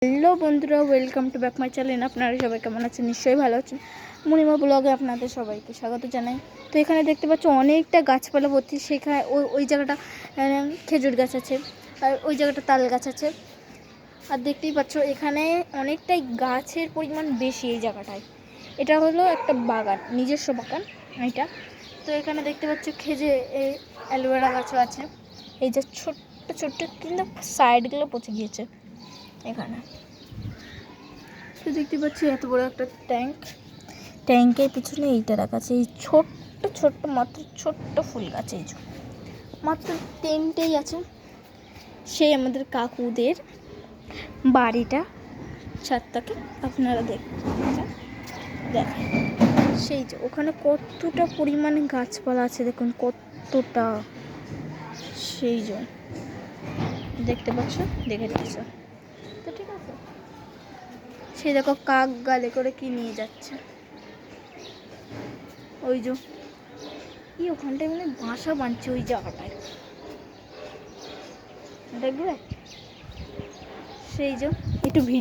Hello বন্ধুরা, welcome to back my channel. আপনারা সবাই কেমন আছেন? নিশ্চয়ই ভালো আছেন। মণিমা ব্লগে আপনাদের সবাইকে স্বাগত জানাই। তো এখানে দেখতে পাচ্ছ অনেকটা গাছপালা ভর্তি। সেখানে ওই জায়গাটা খেজুর গাছ আছে, আর ওই জায়গাটা তাল গাছ আছে। আর দেখতেই পাচ্ছ এখানে অনেকটাই গাছের পরিমাণ বেশি এই জায়গাটায়। এটা হলো একটা বাগান, নিজস্ব বাগান এটা। তো এখানে দেখতে পাচ্ছ অ্যালোভেরা গাছও আছে। এই যে ছোট্ট ছোট্ট কিন্তু সাইডগুলো পচে গিয়েছে। এখানে তো দেখতে পাচ্ছি এত বড় একটা ট্যাঙ্কের পিছনে এইটা রাখা আছে। এই ছোট্ট ছোট্ট মাত্র ছোট্ট ফুল গাছ, এই যে মাত্র 3টেই আছে। সেই আমাদের কাকুদের বাড়িটা, ছাদটাকে আপনারা দেখেন। সেই যে ওখানে কতটা পরিমাণে গাছপালা আছে, দেখুন কতটা। সেই যে দেখতে পাচ্ছ, দেখে নিচ্ছ তো, ঠিক আছে। সেই দেখো কাক গালে করে কি নিয়ে যাচ্ছে। ওই যে ওখানটায় মানে বাসা বাঁধছে ওই জায়গাটায়, দেখবে। সেই যে একটু ভিডিও